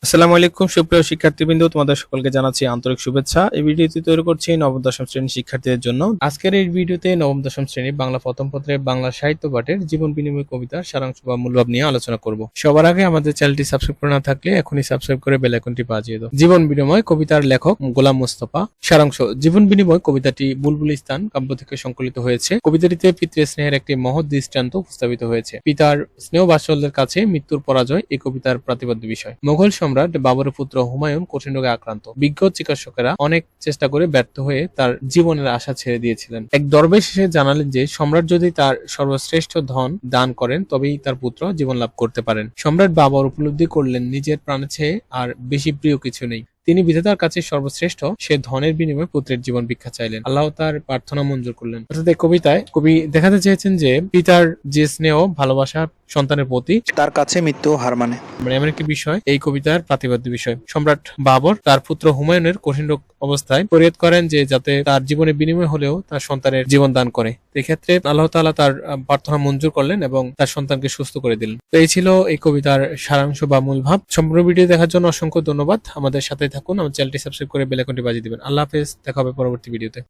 আসসালামু আলাইকুম সুপ্রিয় শিক্ষার্থীবৃন্দ, তোমাদের সকলকে জানাচ্ছি আন্তরিক শুভেচ্ছা। এই ভিডিওটি তৈরি করছি নবম দশম শ্রেণীর শিক্ষার্থীদের জন্য। আজকের এই ভিডিওতে নবম দশম শ্রেণী বাংলা প্রথম পত্রের বাংলা সাহিত্য পাঠের জীবন বিনিময় কবিতার সারাংশ বা মূলভাব নিয়ে আলোচনা করব। সবার আগে আমাদের চ্যানেলটি সাবস্ক্রাইব করে না থাকলে এখনই সাবস্ক্রাইব করে বেল আইকনটি বাজিয়ে দাও। জীবন বিনিময় কবিতার লেখক গোলাম মোস্তফা। সারাংশ: জীবন বিনিময় কবিতাটি বুলবুলিস্তান কাব্য থেকে সংকলিত হয়েছে। কবিতাটিতে পিতৃ স্নেহের একটি মহৎ দৃষ্টান্ত উপস্থাপিত হয়েছে। পিতার স্নেহ বাৎসল্যের কাছে মৃত্যুর পরাজয় এই কবিতার প্রতিপাদ্য বিষয়। মোগল সম্রাট বাবরের পুত্র হুমায়ুন কঠিন রোগে আক্রান্ত। বিজ্ঞ চিকিৎসকেরা অনেক চেষ্টা করে ব্যর্থ হয়ে তার জীবনের আশা ছেড়ে দিয়েছিলেন। এক দরবেশ এসে জানালেন যে সম্রাট যদি তার সর্বশ্রেষ্ঠ ধন দান করেন তবেই তার পুত্র জীবন লাভ করতে পারেন। সম্রাট বাবর উপলব্ধি করলেন নিজের প্রাণের চেয়ে আর বেশি প্রিয় কিছু নেই। তিনি বিধাতার কাছে সর্বশ্রেষ্ঠ সে ধনের বিনিময়ে পুত্রের জীবন ভিক্ষা চাইলেন। আল্লাহ তার প্রার্থনা মঞ্জুর করলেন। অর্থাৎ এই কবিতায় কবি দেখাতে চেয়েছেন যে পিতার যে স্নেহ ভালোবাসা সন্তানের প্রতি, তার কাছে মৃত্যু হার মানে এমন একটি বিষয় এই কবিতার প্রতিপাদ্য বিষয়। সম্রাট বাবর তার পুত্র হুমায়ুনের কঠিন রোগ অবস্থায় ফরিয়াদ করেন যে যাতে তার জীবনের বিনিময় হলেও তার সন্তানের জীবন দান করে। এক্ষেত্রে আল্লাহ তাআলা তার প্রার্থনা মঞ্জুর করলেন এবং তার সন্তানকে সুস্থ করে দিলেন। তো এই ছিল এই কবিতার সারাংশ বা মূল ভাব। সম্পূর্ণ ভিডিও দেখার জন্য অসংখ্য ধন্যবাদ। আমাদের সাথে থাকুন, আমার চ্যানেলটি সাবস্ক্রাইব করে বেল আইকনটি বাজিয়ে দিবেন। আল্লাহ হাফেজ, দেখা হবে পরবর্তী ভিডিওতে।